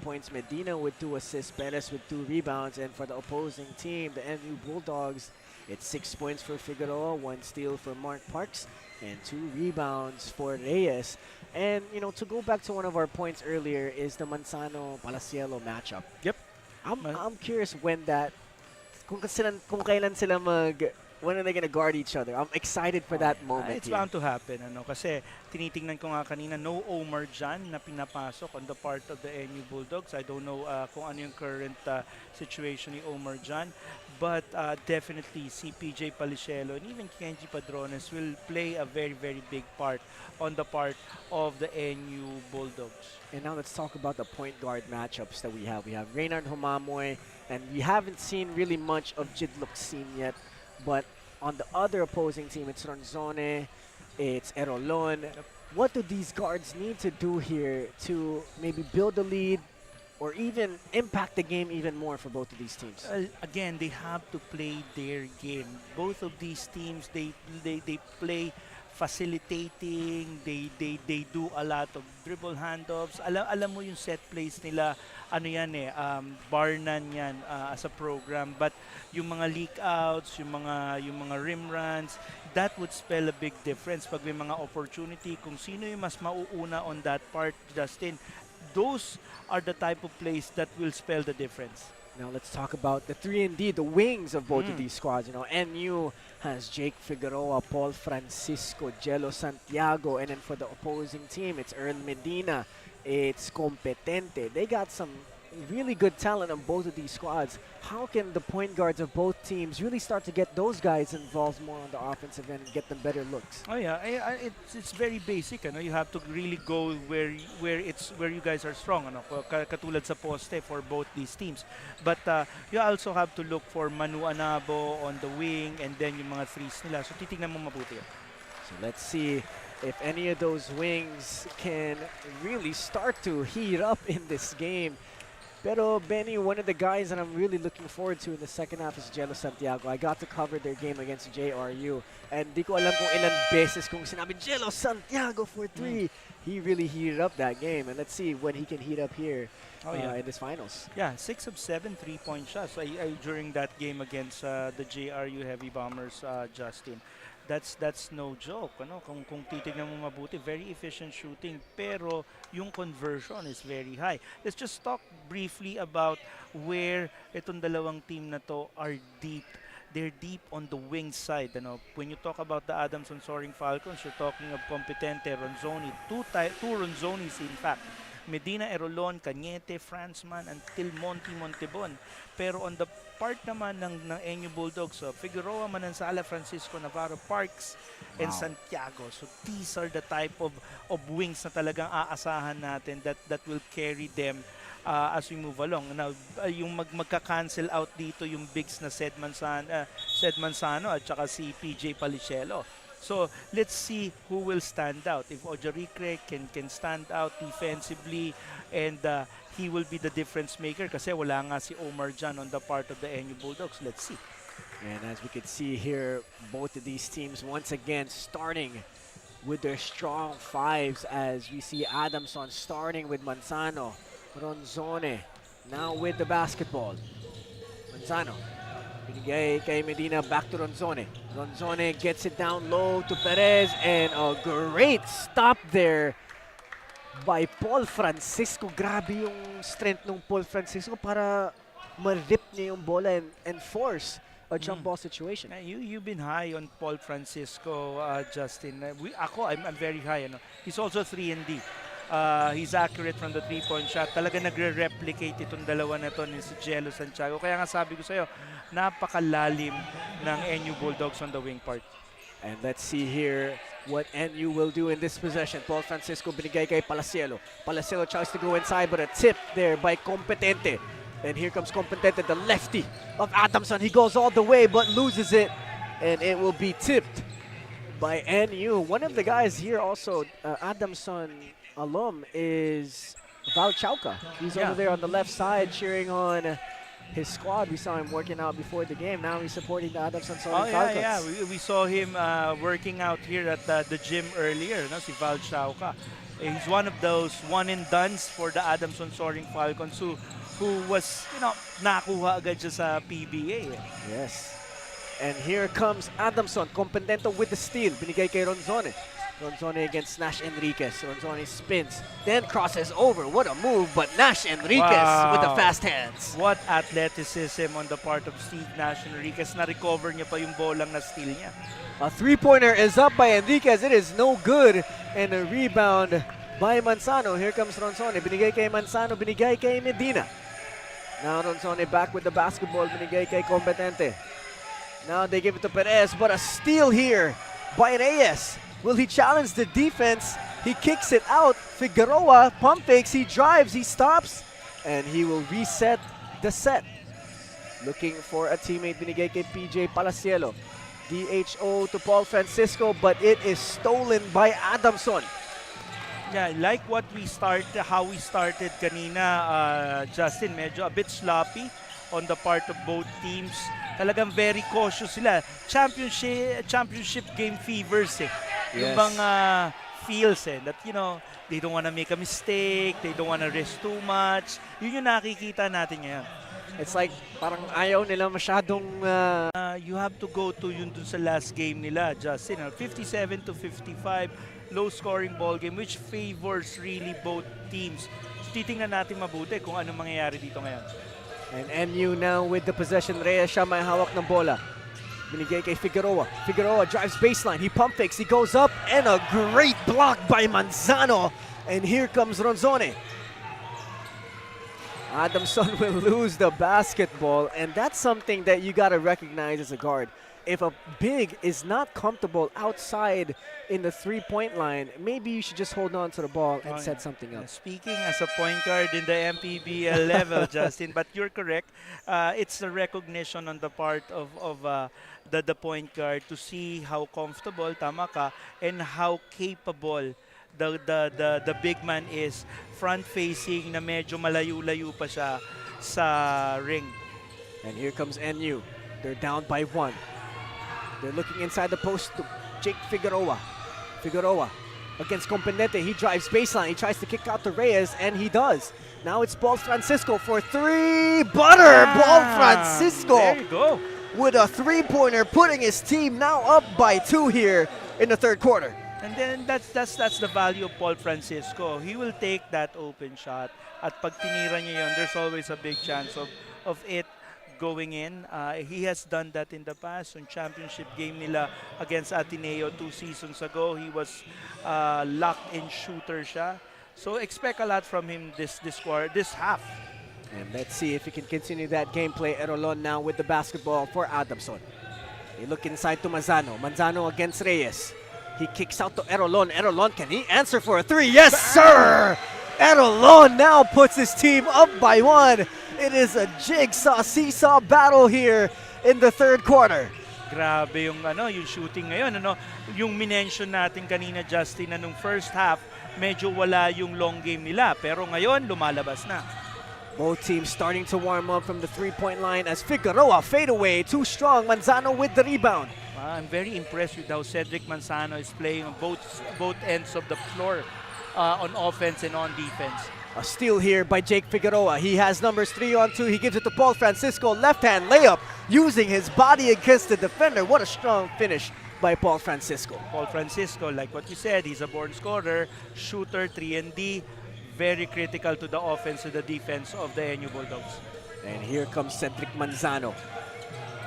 points, Medina with 2 assists, Perez with 2 rebounds, and for the opposing team, the NU Bulldogs, it's 6 points for Figueroa, 1 steal for Mark Parks, and 2 rebounds for Reyes. And, you know, to go back to one of our points earlier is the Manzano-Palacielo matchup. Yep. I'm curious kung kailan sila when are they gonna guard each other? I'm excited for that moment. It's bound to happen, kasi tinitingnan ko nga kanina, no Omar Jan na pinapasok on the part of the NU Bulldogs. I don't know kung ano yung current situation ni Omar Jan, but definitely si PJ Palicielo and even Kenji Padrones will play a very, very big part on the part of the NU Bulldogs. And now let's talk about the point guard matchups that we have. We have Reynard Humamoy, and we haven't seen really much of Jidlok Sim yet. But on the other opposing team, it's Ronzone, it's Erolon. What do these guards need to do here to maybe build a lead or even impact the game even more for both of these teams? Again, they have to play their game. Both of these teams, they play facilitating, they do a lot of dribble handoffs. Alam mo yung set plays nila, ano yan Barnan yan as a program. But yung mga leak outs, yung mga rim runs, that would spell a big difference pag may mga opportunity. Kung sino yung mas mauuna on that part, Justin, those are the type of plays that will spell the difference. Now let's talk about the 3-and-D, the wings of both of these squads. You know, NU has Jake Figueroa, Paul Francisco, Jello Santiago, and then for the opposing team, it's Earl Medina, it's Competente. They got some really good talent on both of these squads. How can the point guards of both teams really start to get those guys involved more on the offensive end and get them better looks? Oh yeah, it's very basic. You have to really go where you guys are strong. Katulad sa poste for both these teams. But you also have to look for Manu Anabo on the wing and then yung mga threes nila. So titingnan mo mabuti yun. So let's see if any of those wings can really start to heat up in this game. Pero Benny, one of the guys that I'm really looking forward to in the second half is Jello Santiago. I got to cover their game against JRU. And di ko alam kung ilang beses kung sinabi Jello Santiago for 3. He really heated up that game. And let's see when he can heat up here in this finals. Yeah, 6 of 7 3-point shots during that game against the JRU Heavy Bombers, Justin. That's no joke. Kung titignan mo mabuti, very efficient shooting, pero yung conversion is very high. Let's just talk briefly about where itong dalawang team na to are deep. They're deep on the wing side. When you talk about the Adamson Soaring Falcons, you're talking of Competente, Ronzoni, two Ronzonis in fact. Medina, Erolon, Cañete, Franzman, until Montebon. Pero on the part naman ng NU Bulldogs, Figueroa, Manansala, Francisco, Navarro, Parks, and Santiago. So these are the type of wings na talagang aasahan natin that will carry them as we move along. Now, yung magka-cancel out dito yung bigs na Sed Manzano at saka si PJ Palicielo. So let's see who will stand out. If Ojarikre can stand out defensively and he will be the difference maker kasi wala nga si Omar Jan on the part of the NU Bulldogs. Let's see. And as we can see here, both of these teams once again starting with their strong fives as we see Adamson starting with Manzano, Ronzone now with the basketball. Manzano. Binigay kay Medina, back to Ronzone. Ronzone gets it down low to Perez, and a great stop there by Paul Francisco. Grabe yung strength ng Paul Francisco para ma-rip niya yung bola and force a jump ball situation. You've been high on Paul Francisco, Justin. I'm very high. He's also 3-and-D. He's accurate from the 3-point shot. Talaga nagre-replicate itong dalawa na to ni si Jello Santiago. Kaya nga sabi ko sa'yo, napakalalim ng NU Bulldogs on the wing part. And let's see here what NU will do in this possession. Paul Francisco binigay kay Palacielo. Palacielo tries to go inside, but a tip there by Competente. And here comes Competente, the lefty of Adamson. He goes all the way, but loses it. And it will be tipped by NU. One of the guys here also, Adamson alum, is Val Chauca. He's over there on the left side cheering on his squad. We saw him working out before the game. Now he's supporting the Adamson Falcons. Yeah. We saw him working out here at the gym earlier, si Val Chauca. He's one of those one and dones for the Adamson Soaring Falcons who was, nakuha agad siya sa PBA. Yes. And here comes Adamson, Compendento with the steal. Binigay kay Ronzone. Ronzone against Nash Enriquez. Ronzone spins, then crosses over. What a move, but Nash Enriquez with the fast hands. What athleticism on the part of Steve Nash Enriquez. Na-recover niya pa yung bolang na steal niya. A three-pointer is up by Enriquez. It is no good. And a rebound by Manzano. Here comes Ronzone. Binigay kay Manzano, binigay kay Medina. Now Ronzone back with the basketball. Binigay kay Competente. Now they give it to Perez, but a steal here by Reyes. Will he challenge the defense? He kicks it out. Figueroa pump fakes, he drives, he stops, and he will reset the set. Looking for a teammate, binigay kay PJ Palacielo. DHO to Paul Francisco, but it is stolen by Adamson. Yeah, like how we started kanina, Justin, medyo a bit sloppy on the part of both teams. Talagang very cautious sila. Championship game fevers eh. Yung Yes. mga feels eh, that they don't want to make a mistake, they don't want to risk too much. Yun yung nakikita natin ngayon. It's like parang ayaw nila masyadong You have to go to yun dun sa last game nila, Justin. 57-55, low scoring ball game which favors really both teams. So, titingnan natin mabuti kung anong mangyayari dito ngayon. And NU now with the possession. Reyes siya may hawak ng bola. Binigay kay Figueroa. Figueroa drives baseline. He pump fakes. He goes up. And a great block by Manzano. And here comes Ronzone. Adamson will lose the basketball. And that's something that you got to recognize as a guard. If a big is not comfortable outside in the three-point line, maybe you should just hold on to the ball and set something up. Speaking as a point guard in the MPBL level, Justin, but you're correct. It's a recognition on the part of the point guard to see how comfortable, tama ka, and how capable the big man is front-facing na medyo malayo-layo pa siya sa ring. And here comes NU. They're down by one. They're looking inside the post to Jake Figueroa. Figueroa against Compendente. He drives baseline. He tries to kick out to Reyes, and he does. Now it's Paul Francisco for three. Butter! Paul Francisco There you go. with a three-pointer, putting his team now up by 2 here in the third quarter. And then that's the value of Paul Francisco. He will take that open shot. At pag tinira niya yun, there's always a big chance of it going in. He has done that in the past. On championship game nila against Ateneo 2 seasons ago, he was locked-in shooter siya. So expect a lot from him this half. And let's see if he can continue that gameplay. Erolon now with the basketball for Adamson. They look inside to Manzano. Manzano against Reyes. He kicks out to Erolon. Erolon, can he answer for a three? Yes, sir! Erolon now puts his team up by 1. It is a jigsaw seesaw battle here in the third quarter. Grabe yung shooting ngayon, yung minention natin kanina, Justin, na nung first half medyo wala yung long game nila, pero ngayon lumalabas na. Both teams starting to warm up from the three-point line as Figueroa fade away, too strong. Manzano with the rebound. I'm very impressed with how Cedric Manzano is playing on both ends of the floor, on offense and on defense. A steal here by Jake Figueroa. He has numbers 3 on 2. He gives it to Paul Francisco. Left-hand layup using his body against the defender. What a strong finish by Paul Francisco. Paul Francisco, like what you said, he's a born scorer, shooter, 3-and-D, very critical to the offense and the defense of the NU Bulldogs. And here comes Cedric Manzano.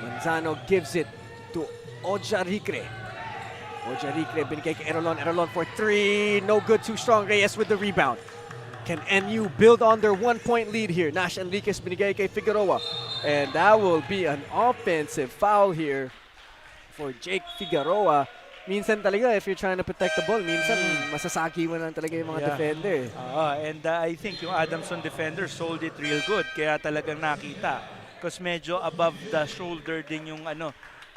Manzano gives it to Ojaricre. Ojaricre binigay kay Erolon. Erolon for 3. No good, too strong. Reyes with the rebound. Can NU build on their 1-point lead here? Nash Enriquez binigay kay Figueroa. And that will be an offensive foul here for Jake Figueroa. Minsan talaga, if you're trying to protect the ball, minsan masasagi mo lang talaga yung mga defender. And I think yung Adamson defender sold it real good. Kaya talagang nakita. Because medyo above the shoulder din yung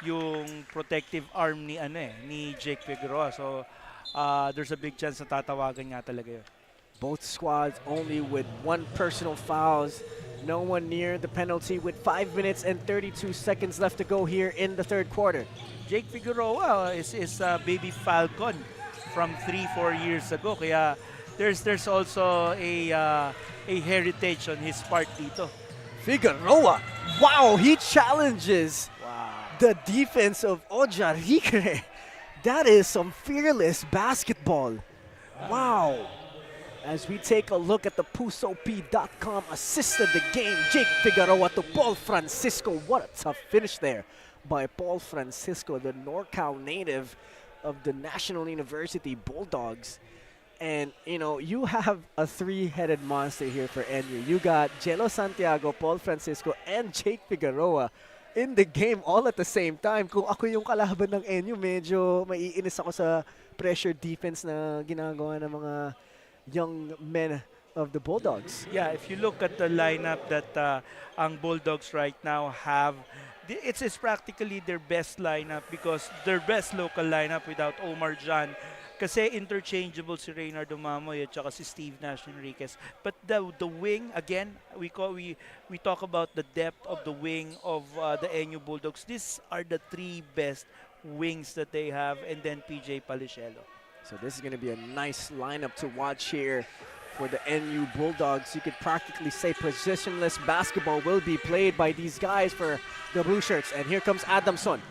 yung protective arm ni Jake Figueroa. So there's a big chance na tatawagan nga talaga yun. Both squads only with 1 personal fouls. No one near the penalty with 5 minutes and 32 seconds left to go here in the third quarter. Jake Figueroa is a baby Falcon from 3-4 years ago. Kaya there's also a heritage on his part dito. Figueroa, wow, he challenges Wow. the defense of Ojarikre. That is some fearless basketball. Wow. As we take a look at the PusoP.com assist of the game, Jake Figueroa to Paul Francisco. What a tough finish there by Paul Francisco, the NorCal native of the National University Bulldogs. And, you know, you have a three-headed monster here for NU. You got Jello Santiago, Paul Francisco, and Jake Figueroa in the game all at the same time. Kung ako yung kalaban ng NU, medyo maiinis ako sa pressure defense na ginagawa ng mga young men of the Bulldogs. Yeah, if you look at the lineup that ang Bulldogs right now have, it's practically their best lineup because their best local lineup without Omar Jan. Kasi interchangeable si Reynard Mamoy at saka si Steve Nash Enriquez. But the wing, again, we talk about the depth of the wing of the NU Bulldogs. These are the three best wings that they have, and then PJ Palicielo. So this is going to be a nice lineup to watch here for the NU Bulldogs. You could practically say positionless basketball will be played by these guys for the Blue Shirts. And here comes Adamson.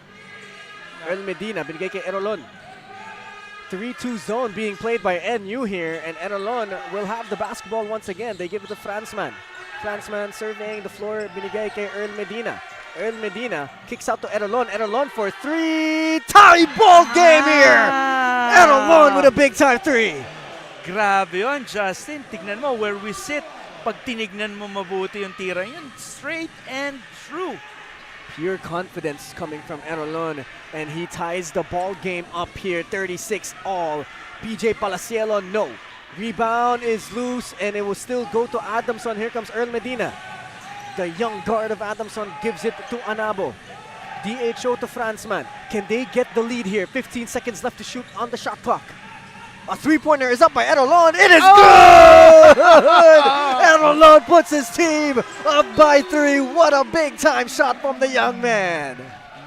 Earl Medina, binigay kay Erolon. 3-2 zone being played by NU here, and Erolon will have the basketball once again. They give it to Franzman. Franzman surveying the floor, binigay kay Earl Medina. Earl Medina kicks out to Erolon. Erolon for three. Tie ball game here! Erolon with a big time three. Grabe yun, Justin. Tignan mo where we sit. Pag tinignan mo mabuti yung tira yun, straight and true. Pure confidence coming from Erolon, and he ties the ball game up here, 36 all. PJ Palacielo, no. Rebound is loose, and it will still go to Adamson. Here comes Earl Medina. The young guard of Adamson gives it to Anabo. DHO to Franzman. Can they get the lead here? 15 seconds left to shoot on the shot clock. A three-pointer is up by Erolon. It is good! Erolon puts his team up by 3. What a big-time shot from the young man.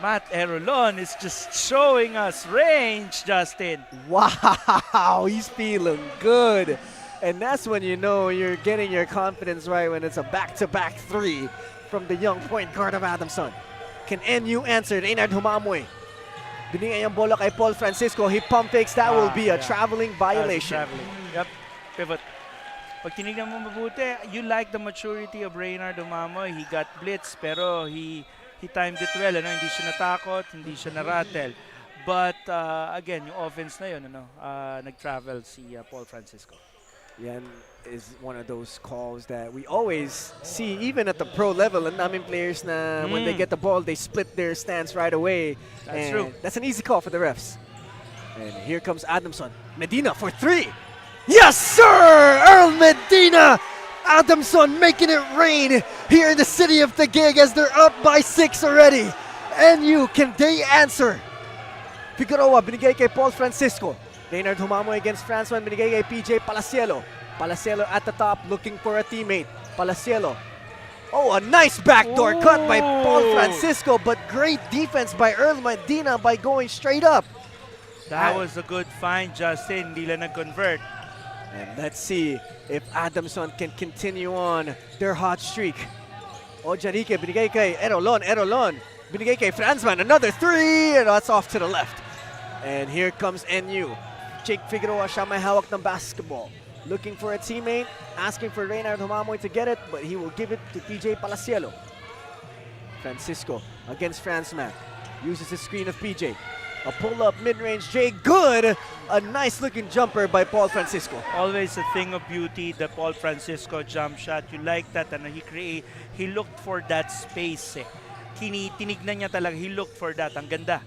Matt Erolon is just showing us range, Justin. Wow, he's feeling good. And that's when you know you're getting your confidence right, when it's a back-to-back 3 from the young point guard of Adamson. Can NU answer? Reynard Humamoy. Binigay ang bola kay Paul Francisco. He pump fakes. That will be a traveling violation. Yep. Pivot. Pag tinignan mo mabuti, you like the maturity of Reynard Mamoy. He got blitz, pero he timed it well. Ano? Hindi siya natakot, hindi siya na-rattle. But again, yung offense na yun, nag-travel si Paul Francisco. Yan is one of those calls that we always see, even at the pro level. Ang daming players na when they get the ball, they split their stance right away. That's true. That's an easy call for the refs. And here comes Adamson. Medina for 3. Yes, sir! Earl Medina! Adamson making it rain here in the city of Taguig as they're up by 6 already. NU, can they answer? Figueroa, binigay kay Paul Francisco. Reynard Humamoy against Franzman, binigay kay PJ Palacielo. Palacielo at the top looking for a teammate. Palacielo. Oh, a nice backdoor cut by Paul Francisco, but great defense by Earl Medina by going straight up. That was a good find, Justin. Hindi lang nag-convert. And let's see if Adamson can continue on their hot streak. Ojarike, binigay kay Erolon. Erolon, binigay kay Franzman. Another 3, and that's off to the left. And here comes NU. Jake Figueroa siya may hawak ng basketball. Looking for a teammate, asking for Reynard Humamoy to get it, but he will give it to PJ Palacielo. Francisco against Franzman. Uses the screen of PJ. A pull-up mid-range J, good! A nice-looking jumper by Paul Francisco. Always a thing of beauty, the Paul Francisco jump shot. You like that, and he looked for that space. Tinignan niya talaga, he looked for that. Ang ganda.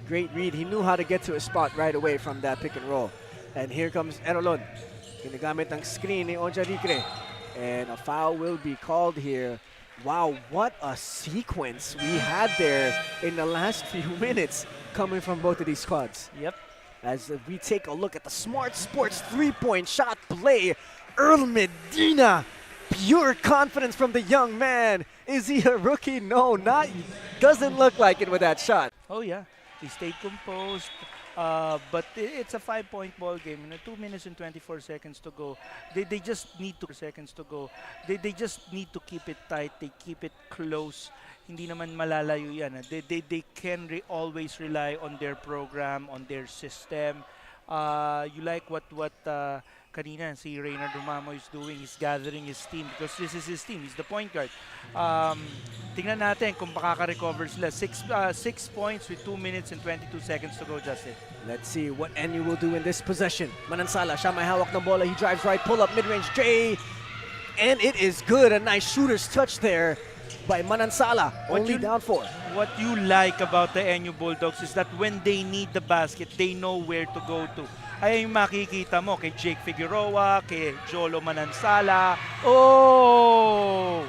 Great read. He knew how to get to a spot right away from that pick and roll. And here comes Erolon. Ginagamit ang screen ni Ojarikre. And a foul will be called here. Wow, what a sequence we had there in the last few minutes coming from both of these squads. Yep. As we take a look at the Smart Sports three-point shot play, Earl Medina, pure confidence from the young man. Is he a rookie? No, not. Doesn't look like it with that shot. Oh yeah, he stayed composed. But it's a 5-point ball game. 2 minutes and 24 seconds to go. They just need to They just need to keep it tight. They keep it close. Hindi naman malalayo yan. They can always rely on their program, on their system. You like what kanina si Reynard Dumamo is doing. He's gathering his team because this is his team. He's the point guard. Tingnan natin kung makaka-recover sila. 6 points with 2 minutes and 22 seconds to go, Justin. Let's see what NU will do in this possession. Manansala, siya may hawak ng bola. He drives right, pull up mid-range J. And it is good. A nice shooter's touch there by Manansala. Only down 4. What you like about the NU Bulldogs is that when they need the basket, they know where to go to. Ay yung makikita mo kay Jake Figueroa, kay Jolo Manansala. Oh!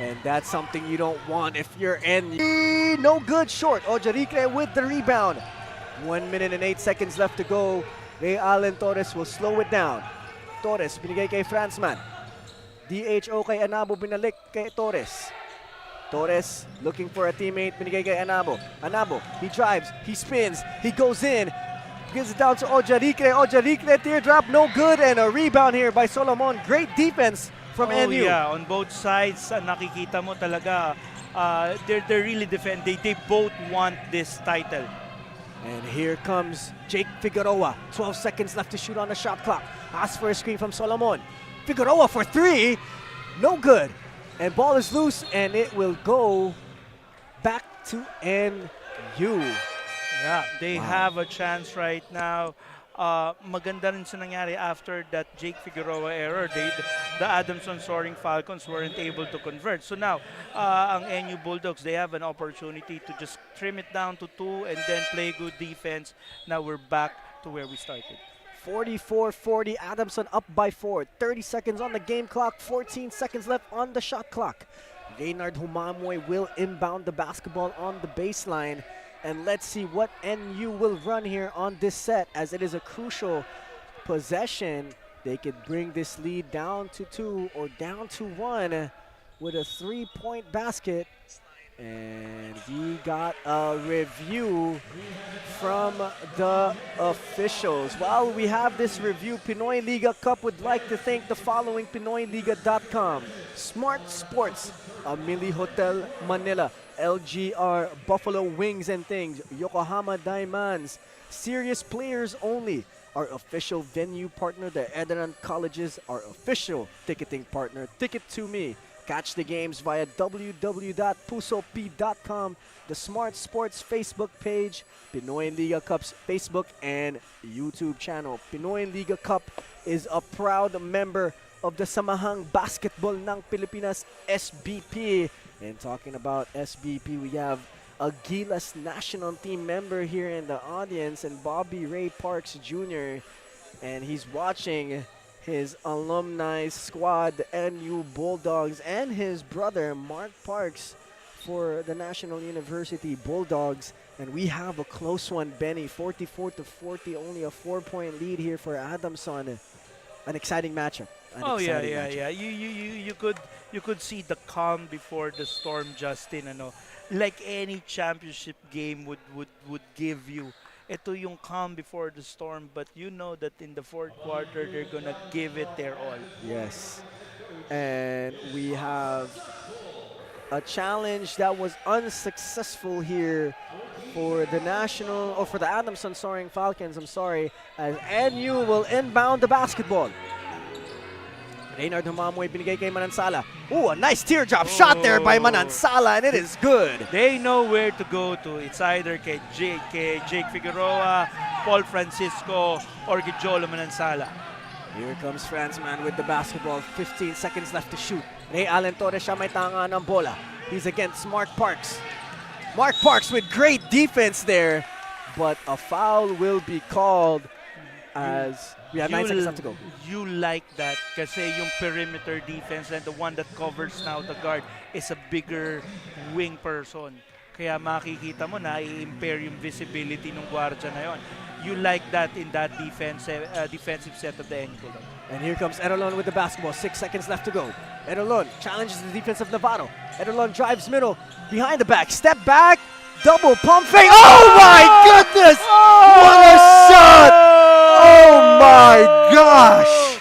And that's something you don't want if you're NU. No good short. Ojarikre with the rebound. 1 minute and 8 seconds left to go. Ray Allen Torres will slow it down. Torres, binigay kay Franzman. DHO kay Anabo, binalik kay Torres. Torres looking for a teammate, binigay kay Anabo. Anabo, he drives, he spins, he goes in. Gives it down to Ojarikre. Ojarikre, teardrop, no good. And a rebound here by Solomon. Great defense from NU. Yeah, on both sides, nakikita mo talaga, they're really defending. They both want this title. And here comes Jake Figueroa. 12 seconds left to shoot on the shot clock. Asks for a screen from Solomon. Figueroa for 3. No good. And ball is loose, and it will go back to NU. Yeah, they have a chance right now. Maganda rin sa nangyari after that Jake Figueroa error. The Adamson soaring Falcons weren't able to convert. So now, ang NU Bulldogs, they have an opportunity to just trim it down to 2 and then play good defense. Now we're back to where we started. 44-40, Adamson up by 4. 30 seconds on the game clock, 14 seconds left on the shot clock. Reynard Humamoy will inbound the basketball on the baseline. And let's see what NU will run here on this set, as it is a crucial possession. They could bring this lead down to 2 or down to 1 with a 3-point basket. And we got a review from the officials. While we have this review, Pinoyliga Cup would like to thank the following: Pinoyliga.com, Smart Sports, Amili Hotel Manila, LGR, Buffalo Wings and Things, Yokohama Diamonds, Serious Players Only, our official venue partner, the ENDERUN Colleges, our official ticketing partner, Ticket to Me. Catch the games via www.pusop.com, the Smart Sports Facebook page, Pinoyliga Cup's Facebook and YouTube channel. Pinoyliga Cup is a proud member of the Samahang Basketball ng Pilipinas, SBP. And talking about SBP, we have a Gilas national team member here in the audience, and Bobby Ray Parks Jr. And he's watching his alumni squad, the NU Bulldogs, and his brother, Mark Parks, for the National University Bulldogs. And we have a close one, Benny, 44-40, only a 4-point lead here for Adamson. An exciting matchup. Yeah. You could see the calm before the storm, Justin. Like any championship game would give you. Ito yung calm before the storm, but you know that in the fourth quarter, they're gonna give it their all. Yes. And we have a challenge that was unsuccessful here for the for the Adamson Soaring Falcons, as NU will inbound the basketball. Reynard Humamoy, binigay kay Manansala. Ooh, a nice teardrop shot there by Manansala, and it is good. They know where to go to. It's either kay Jake Figueroa, Paul Francisco, or kay Jolo Manansala. Here comes Franzman with the basketball. 15 seconds left to shoot. Ray Allen Torres, siya may tanga ng bola. He's against Mark Parks. Mark Parks with great defense there, but a foul will be called as we have 9 seconds left to go. You like that kasi yung perimeter defense and the one that covers now the guard is a bigger wing person. Kaya makikita mo na i-impair yung visibility ng guardia na yon. You like that in that defensive set of the NU Bulldogs. And here comes Erolon with the basketball. 6 seconds left to go. Erolon challenges the defense of Navarro. Erolon drives middle, behind the back, step back, double pump fake. Oh my goodness! What a shot! Oh my gosh!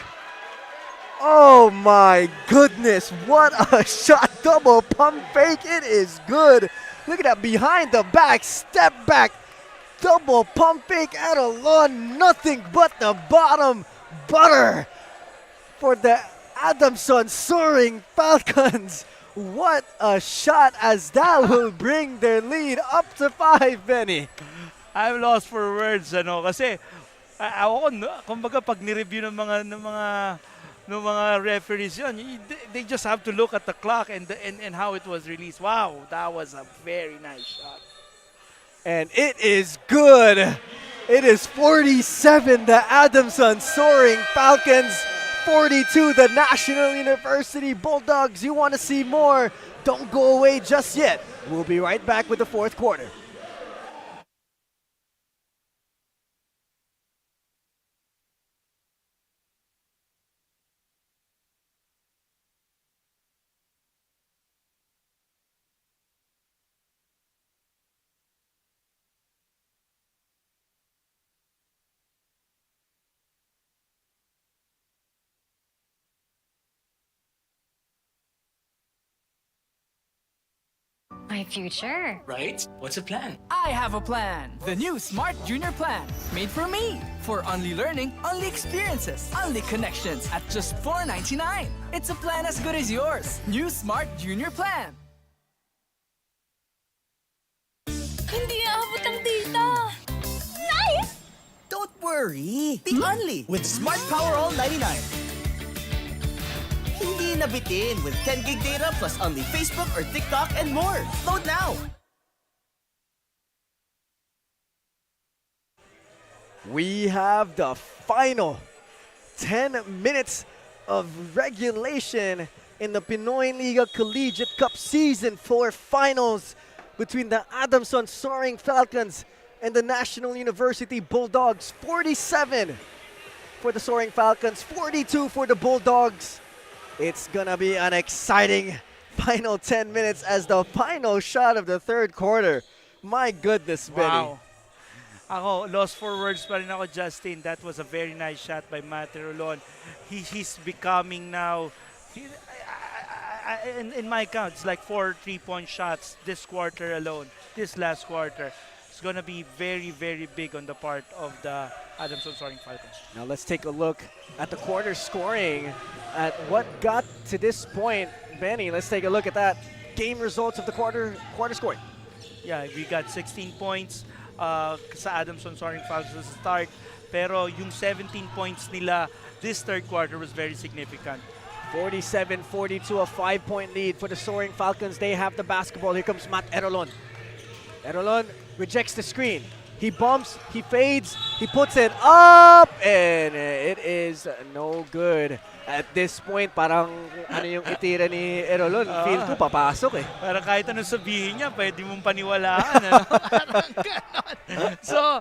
Oh my goodness, what a shot! Double pump fake, it is good. Look at that behind the back, step back, double pump fake, Adamson, nothing but the bottom butter for the Adamson soaring Falcons. What a shot, as that will bring their lead up to 5, Benny. I'm lost for words, kasi ako, kumbaga pag ni-review ng mga referees yun, they just have to look at the clock and how it was released. Wow, that was a very nice shot. And it is good. It is 47, the Adamson soaring Falcons. 42, the National University Bulldogs. You want to see more? Don't go away just yet. We'll be right back with the fourth quarter. My future. Right? What's the plan? I have a plan. The new Smart Junior Plan. Made for me. For only learning, only experiences, only connections at just $4.99. It's a plan as good as yours. New Smart Junior Plan. Hindi aabot ang data. Nice! Don't worry. Be only with Smart Power All 99. Hindi nabitin with 10 gig data plus only Facebook or TikTok and more. Load now. We have the final 10 minutes of regulation in the Pinoyliga Collegiate Cup Season 4 finals between the Adamson Soaring Falcons and the National University Bulldogs. 47 for the Soaring Falcons, 42 for the Bulldogs. It's gonna be an exciting final 10 minutes as the final shot of the third quarter. My goodness, Benny. Wow. Ako, lost for words pa rin ako, Justin. That was a very nice shot by Matthew Rolon. He's becoming now, in my count, it's like 4 3-point shots this quarter alone, this last quarter. It's going to be very, very big on the part of the Adamson Soaring Falcons. Now let's take a look at the quarter scoring, at what got to this point. Benny, let's take a look at that. Game results of the quarter scoring. Yeah, we got 16 points sa Adamson Soaring Falcons to start. Pero yung 17 points nila this third quarter was very significant. 47-42, a 5-point lead for the Soaring Falcons. They have the basketball. Here comes Matt Erolon. Erolon rejects the screen. He bumps, he fades, he puts it up, and it is no good. At this point, parang ano yung itira ni Erolon, feel ko papasok eh. Para kahit anong sabihin niya, pwede mong paniwalaan. So,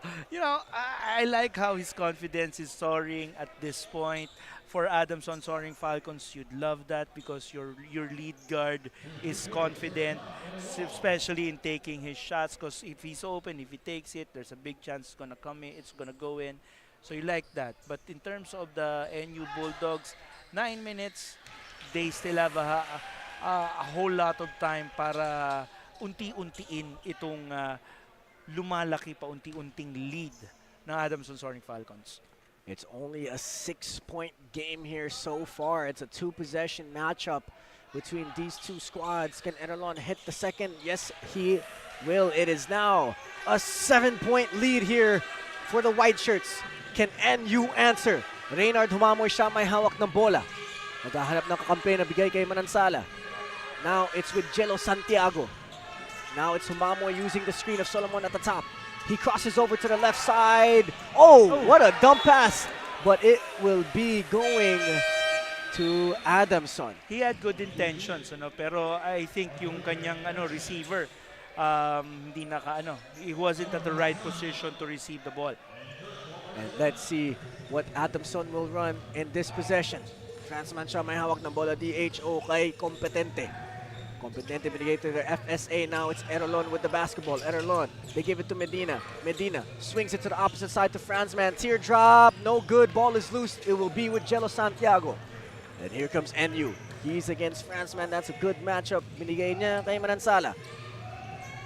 I like how his confidence is soaring at this point. For Adamson Soaring Falcons, you'd love that because your lead guard is confident, especially in taking his shots, because if he's open, if he takes it, there's a big chance it's gonna come in, it's gonna go in. So you like that. But in terms of the NU Bulldogs, 9 minutes, they still have a whole lot of time para unti-untiin itong lumalaki pa unti-unting lead ng Adamson Soaring Falcons. It's only a 6-point game here so far. It's a 2-possession matchup between these two squads. Can Erolon hit the second? Yes, he will. It is now a 7-point lead here for the White Shirts. Can NU answer? Reynard Humamoy siya may hawak ng bola. Naghahanap ng kakampi na bigay kay Manansala. Now it's with Jello Santiago. Now it's Humamoy using the screen of Solomon at the top. He crosses over to the left side. Oh, what a dump pass. But it will be going to Adamson. He had good intentions, pero I think yung kanyang receiver, hindi he wasn't at the right position to receive the ball. And let's see what Adamson will run in this possession. Transman siya may hawak ng bola, DHO kay Kompetente. Competente binigay to their FSA. Now it's Erolon with the basketball. Erolon, they give it to Medina. Medina swings it to the opposite side to Franzman. Teardrop, no good. Ball is loose. It will be with Jello Santiago. And here comes NU. He's against Franzman. That's a good matchup. Binigay niya kay Manansala.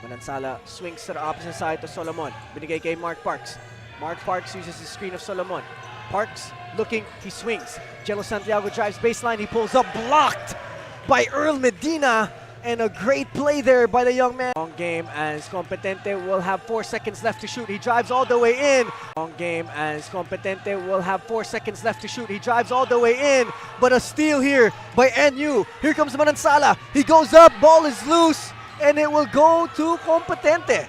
Manansala swings to the opposite side to Solomon. Binigay kay Mark Parks. Mark Parks uses the screen of Solomon. Parks looking, he swings. Jello Santiago drives baseline. He pulls up, blocked by Earl Medina. And a great play there by the young man. Long game as Competente will have 4 seconds left to shoot. He drives all the way in. Long game as Competente will have 4 seconds left to shoot. He drives all the way in. But a steal here by NU. Here comes Manansala. He goes up, ball is loose, and it will go to Competente.